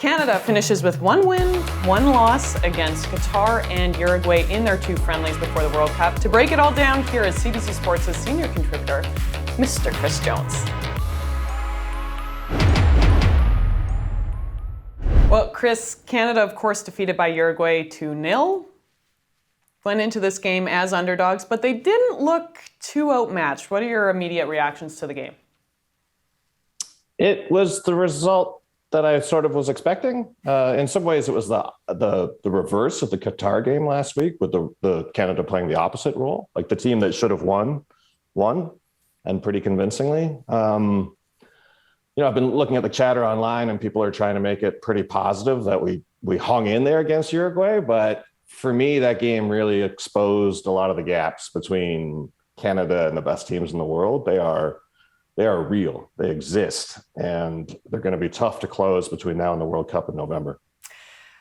Canada finishes with 1 win, 1 loss against Qatar and Uruguay in their 2 friendlies before the World Cup. To break it all down, here is CBC Sports' senior contributor, Mr. Chris Jones. Well, Chris, Canada, of course, defeated by Uruguay 2-0. Went into this game as underdogs, but they didn't look too outmatched. What are your immediate reactions to the game? It was the result that I sort of was expecting. In some ways, it was the reverse of the Qatar game last week, with the Canada playing the opposite role. Like the team that should have won, and pretty convincingly. I've been looking at the chatter online, and people are trying to make it pretty positive that we hung in there against Uruguay. But for me, that game really exposed a lot of the gaps between Canada and the best teams in the world. They are real. They exist, and they're going to be tough to close between now and the World Cup in November.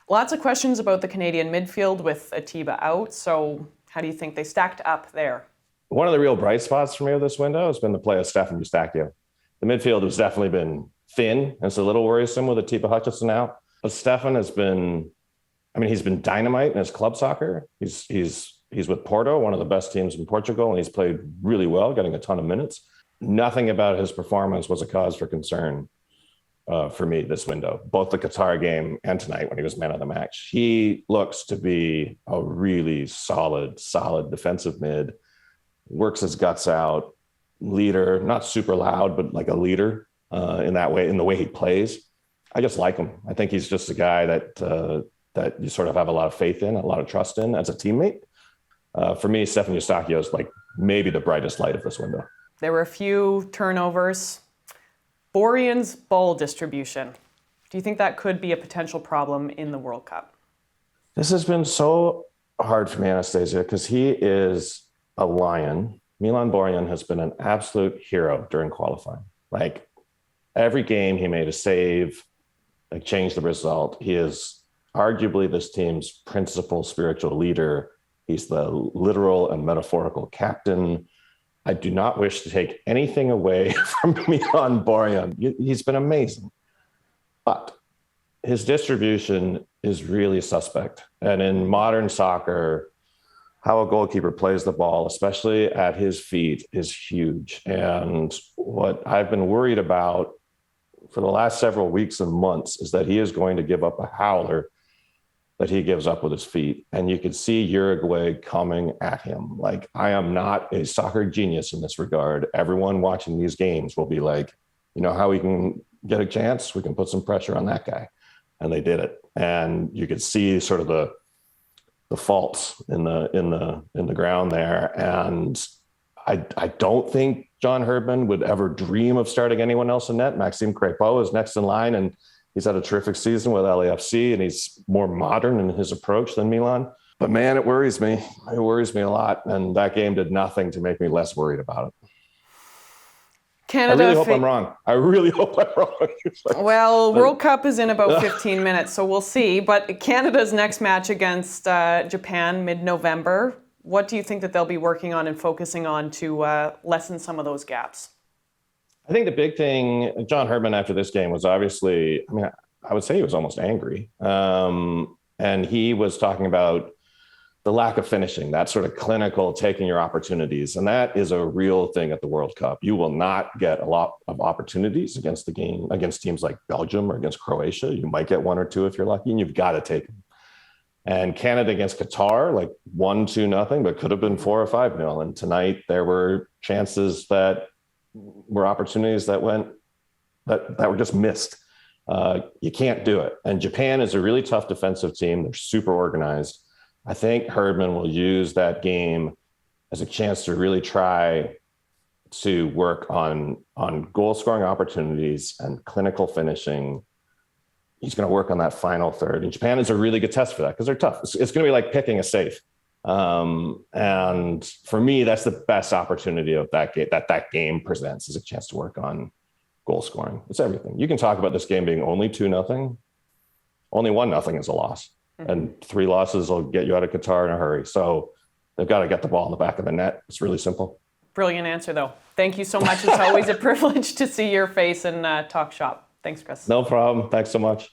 Lots of questions about the Canadian midfield with Atiba out. So how do you think they stacked up there? One of the real bright spots for me of this window has been the play of Stefan Eustáquio. The midfield has definitely been thin, and it's a little worrisome with Atiba Hutchinson out. But Stefan has been, he's been dynamite in his club soccer. He's with Porto, one of the best teams in Portugal, and he's played really well, getting a ton of minutes. Nothing about his performance was a cause for concern for me this window, both the Qatar game and tonight when he was man of the match. He looks to be a really solid defensive mid, works his guts out, leader, not super loud, but like a leader in the way he plays. I just like him. I think he's just a guy that you sort of have a lot of faith in, a lot of trust in as a teammate. For me, Stefan Eustáquio is like maybe the brightest light of this window. There were a few turnovers. Borjan's ball distribution. Do you think that could be a potential problem in the World Cup? This has been so hard for me, Anastasia, because he is a lion. Milan Borjan has been an absolute hero during qualifying. Like every game he made a save, like changed the result. He is arguably this team's principal spiritual leader. He's the literal and metaphorical captain. I do not wish to take anything away from Milan Borjan. He's been amazing. But his distribution is really suspect. And in modern soccer, how a goalkeeper plays the ball, especially at his feet, is huge. And what I've been worried about for the last several weeks and months is that he is going to give up a howler that he gives up with his feet. And you can see Uruguay coming at him. Like, I am not a soccer genius in this regard. Everyone watching these games will be like, you know how we can get a chance? We can put some pressure on that guy. And they did it. And you could see sort of the faults in the ground there. And I don't think John Herdman would ever dream of starting anyone else in net. Maxime Crépeau is next in line, and he's had a terrific season with LAFC, and he's more modern in his approach than Milan. But man, it worries me. It worries me a lot. And that game did nothing to make me less worried about it. Canada, I really hope I'm wrong. I really hope I'm wrong. Well, World Cup is in about 15 minutes, so we'll see. But Canada's next match against Japan mid-November, what do you think that they'll be working on and focusing on to lessen some of those gaps? I think the big thing, John Herdman after this game was obviously, I would say he was almost angry. And he was talking about the lack of finishing, that sort of clinical taking your opportunities. And that is a real thing at the World Cup. You will not get a lot of opportunities against teams like Belgium or against Croatia. You might get 1 or 2 if you're lucky, and you've got to take them. And Canada against Qatar, like 1-2-0, but could have been 4 or 5-0. And tonight there were chances that were opportunities that were just missed. You can't do it. And Japan is a really tough defensive team. They're super organized. I think Herdman will use that game as a chance to really try to work on goal scoring opportunities and clinical finishing. He's going to work on that final third. And Japan is a really good test for that because they're tough. It's going to be like picking a safe. And for me, that's the best opportunity of that game presents, is a chance to work on goal scoring. It's everything. You can talk about this game being only 2-0. Only 1-0 is a loss. And 3 losses will get you out of Qatar in a hurry. So they've got to get the ball in the back of the net. It's really simple. Brilliant answer, though. Thank you so much. It's always a privilege to see your face and talk shop. Thanks, Chris. No problem. Thanks so much.